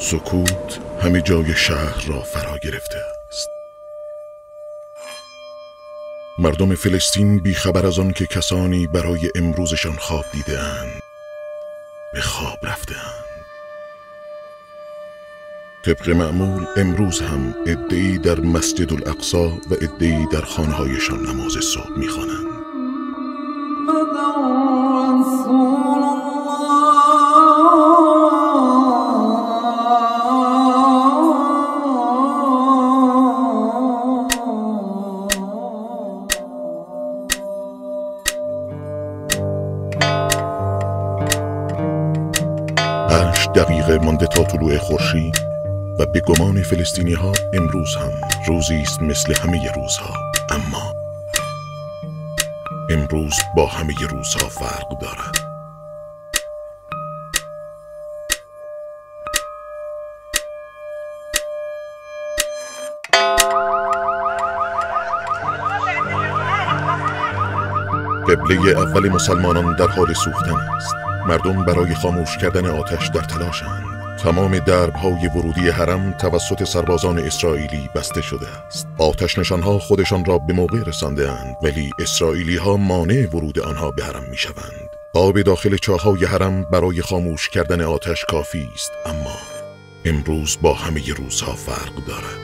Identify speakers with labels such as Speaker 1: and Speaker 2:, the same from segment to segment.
Speaker 1: سکوت همه جای شهر را فرا گرفته است. مردم فلسطین بیخبر از آن که کسانی برای امروزشان خواب دیده‌اند به خواب رفته‌اند. طبق معمول امروز هم عده‌ای در مسجد الاقصی و عده‌ای در خانه‌هایشان نماز صبح می‌خوانند. دقیقه مانده تا طلوع خورشید و به گمان فلسطینی ها امروز هم روزی است مثل همه روزها، اما امروز با همه روزها فرق دارد. قبله اول مسلمانان در حال سوختن است. مردم برای خاموش کردن آتش در تلاشند. تمام درب‌های ورودی حرم توسط سربازان اسرائیلی بسته شده است. آتش نشانها خودشان را به موقع رسانده‌اند، ولی اسرائیلی‌ها مانع ورود آنها به حرم می‌شوند. آب داخل چاه‌های حرم برای خاموش کردن آتش کافی است، اما امروز با همه روزها فرق دارد.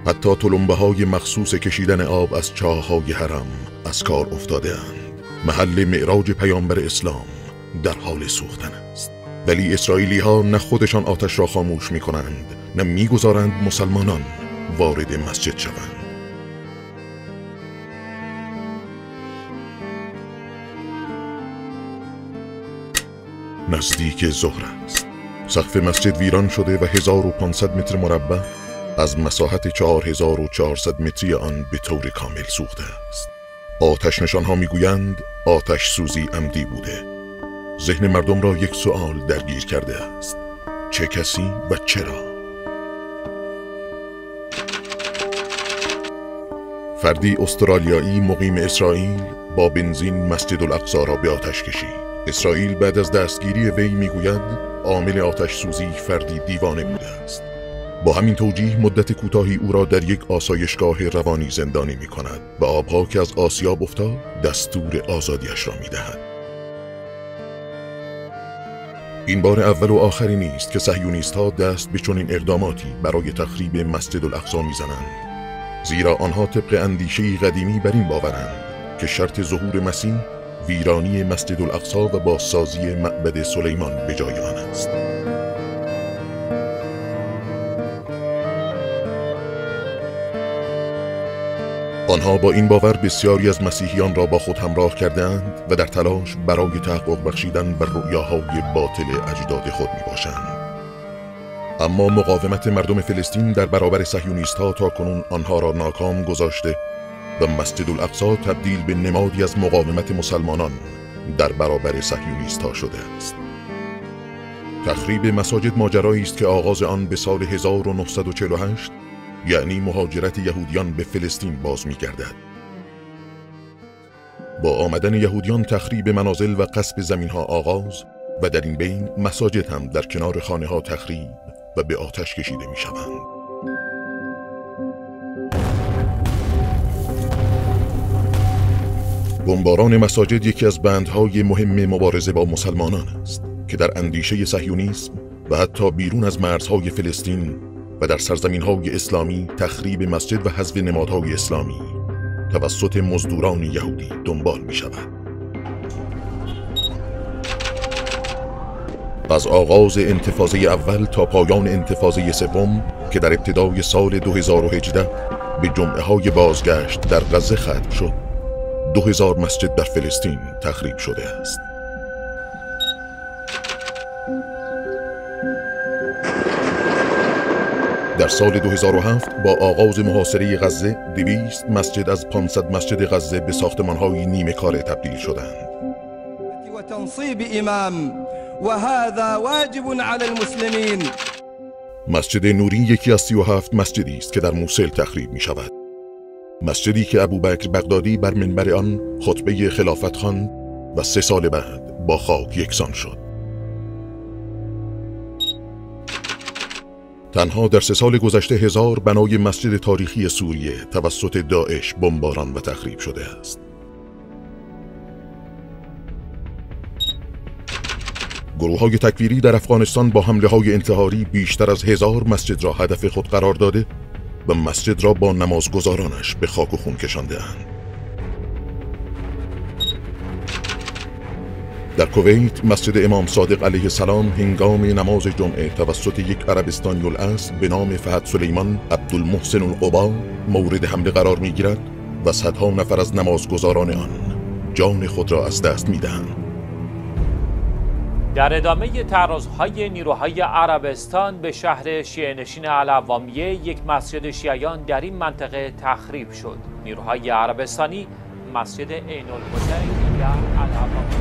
Speaker 1: حتی تلمبه‌های مخصوص کشیدن آب از چاه‌های حرم از کار افتاده‌اند. محل معراج پیامبر اسلام در حال سوختن است، ولی اسرائیلی ها نه خودشان آتش را خاموش می کنند، نه می گذارند مسلمانان وارد مسجد شوند. نزدیک ظهر است. سقف مسجد ویران شده و 1500 متر مربع از مساحت 4400 متری آن به طور کامل سوخته است. آتش نشانها میگویند آتش سوزی عمدی بوده. ذهن مردم را یک سوال درگیر کرده است: چه کسی و چرا؟ فردی استرالیایی مقیم اسرائیل با بنزین مسجد الاقصی را به آتش کشید. اسرائیل بعد از دستگیری وی میگوید عامل آتش سوزی فردی دیوانه بوده است. با همین توجیه مدت کوتاهی او را در یک آسایشگاه روانی زندانی می کند و آبها که از آسیاب افتاد دستور آزادیش را می دهد. این بار اول و آخری نیست که صهیونیست‌ها دست به چنین اقداماتی برای تخریب مسجد الاقصی می زنند، زیرا آنها طبق اندیشه‌ای قدیمی بر این باورند که شرط ظهور مسیح ویرانی مسجد الاقصی و بازسازی معبد سلیمان به جای آن است. آنها با این باور بسیاری از مسیحیان را با خود همراه کردند و در تلاش برای تحقق بخشیدن بر رؤیاهای باطل اجداد خود می باشند. اما مقاومت مردم فلسطین در برابر صهیونیست‌ها تاکنون آنها را ناکام گذاشته و مسجد الاقصی تبدیل به نمادی از مقاومت مسلمانان در برابر صهیونیست‌ها شده است. تخریب مساجد ماجرایی است که آغاز آن به سال 1948 یعنی مهاجرت یهودیان به فلسطین باز می‌گردد. با آمدن یهودیان تخریب منازل و غصب زمین‌ها آغاز و در این بین مساجد هم در کنار خانه‌ها تخریب و به آتش کشیده می‌شوند. بمباران مساجد یکی از بندهای مهم مبارزه با مسلمانان است که در اندیشه صهیونیسم و حتی بیرون از مرزهای فلسطین و در سرزمین‌های اسلامی تخریب مسجد و حذف نمادهای اسلامی توسط مزدوران یهودی دنبال می‌شود. از آغاز انتفاضه اول تا پایان انتفاضه سوم که در ابتدای سال 2018 به جمعه‌های بازگشت در غزه ختم شد، 2000 مسجد در فلسطین تخریب شده است. در سال 2007 با آغاز محاصره غزه 200 مسجد از 500 مسجد غزه به ساختمان‌های نیمه کاره تبدیل شدند.
Speaker 2: و تنصیب امام و هذا واجب علی المسلمین.
Speaker 1: مسجد نوری یکی از 37 مسجدی است که در موصل تخریب می شود. مسجدی که ابوبکر بغدادی بر منبر آن خطبه خلافت خواند و 3 سال بعد با خاک یکسان شد. تنها در 3 سال گذشته 1000 بنای مسجد تاریخی سوریه توسط داعش بمباران و تخریب شده است. گروه‌های تکفیری در افغانستان با حمله‌های انتحاری بیشتر از 1000 مسجد را هدف خود قرار داده و مسجد را با نمازگزارانش به خاک و خون کشانده‌اند. در کویت مسجد امام صادق علیه السلام هنگام نماز جمعه توسط یک عربستانی الاصل به نام فهد سلیمان عبدالمحسن القبا مورد حمله قرار می‌گیرد و صدها نفر از نمازگزاران آن جان خود را از دست می‌دهند.
Speaker 3: در ادامه تعرضهای نیروهای عربستان به شهر شیعه‌نشین العوامیه، یک مسجد شیعیان در این منطقه تخریب شد. نیروهای عربستانی مسجد عین الحسین در العوامیه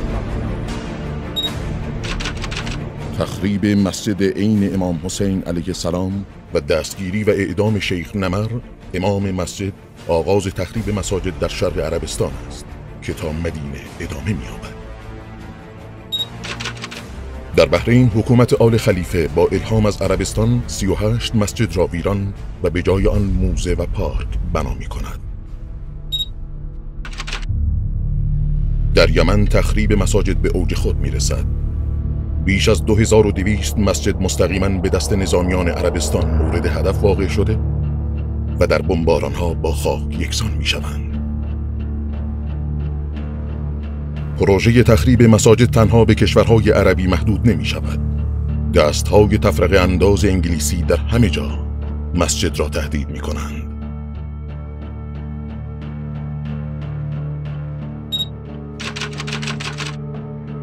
Speaker 1: تخریب مسجد عین امام حسین علیه السلام و دستگیری و اعدام شیخ نمر امام مسجد آغاز تخریب مساجد در شرق عربستان است که تا مدینه ادامه می‌یابد. در بحرین حکومت آل خلیفه با الهام از عربستان 38 مسجد را ویران و به جای آن موزه و پارک بنا می‌کند. در یمن تخریب مساجد به اوج خود می‌رسد. بیش از 2200 مسجد مستقیما به دست نظامیان عربستان مورد هدف واقع شده و در بمباران‌ها با خاک یکسان می‌شوند. پروژه تخریب مساجد تنها به کشورهای عربی محدود نمی‌شود. دست‌های تفرقه انداز انگلیسی در همه جا مسجد را تهدید می‌کنند.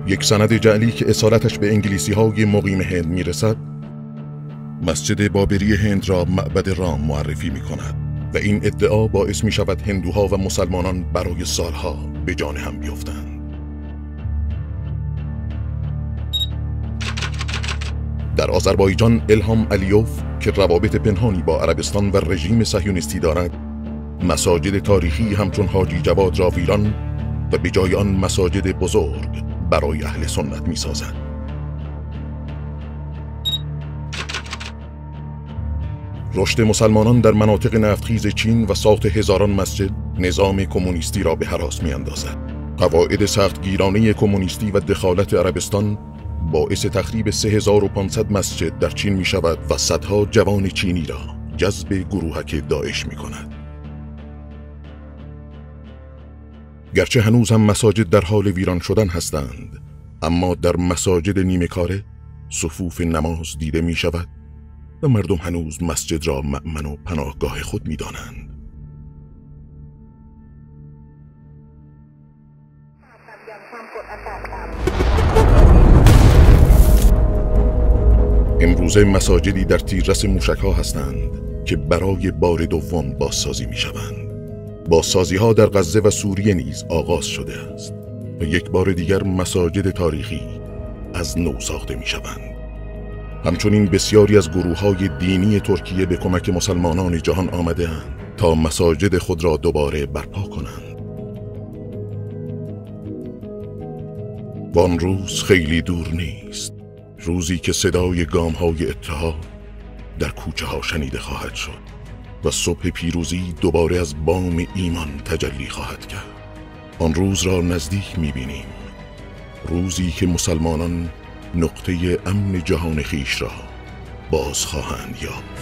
Speaker 1: یک سند جعلی که اصالتش به انگلیسی‌های مقیم هند می‌رسد، مسجد بابری هند را معبد رام معرفی می‌کند و این ادعا باعث می‌شود هندوها و مسلمانان برای سالها به جان هم بیفتند. در آذربایجان الهام علیوف که روابط پنهانی با عربستان و رژیم صهیونیستی دارد، مساجد تاریخی همچون حاجی جواد را ویران و به جای آن مساجد بزرگ برای اهل سنت می سازد. رشد مسلمانان در مناطق نفتخیز چین و ساخت هزاران مسجد نظام کمونیستی را به هراس می اندازد. قواعد سختگیرانه کمونیستی و دخالت عربستان باعث تخریب 3500 مسجد در چین می شود و صدها جوان چینی را جذب گروهک داعش می کند. گرچه هنوز هم مساجد در حال ویران شدن هستند، اما در مساجد نیمه کاره صفوف نماز دیده می شود و مردم هنوز مسجد را مأمن و پناهگاه خود می دانند. امروزه مساجدی در تیررس موشک‌ها هستند که برای بار دوم بازسازی می شوند. بازسازی‌ها در غزه و سوریه نیز آغاز شده است و یک بار دیگر مساجد تاریخی از نو ساخته می شوند. همچنین بسیاری از گروه‌های دینی ترکیه به کمک مسلمانان جهان آمده‌اند تا مساجد خود را دوباره برپا کنند. وان روز خیلی دور نیست، روزی که صدای گام‌های اتحاد در کوچه ها شنیده خواهد شد و صبح پیروزی دوباره از بام ایمان تجلی خواهد کرد. آن روز را نزدیک می‌بینیم، روزی که مسلمانان نقطه امن جهان خویش را باز خواهند یافت.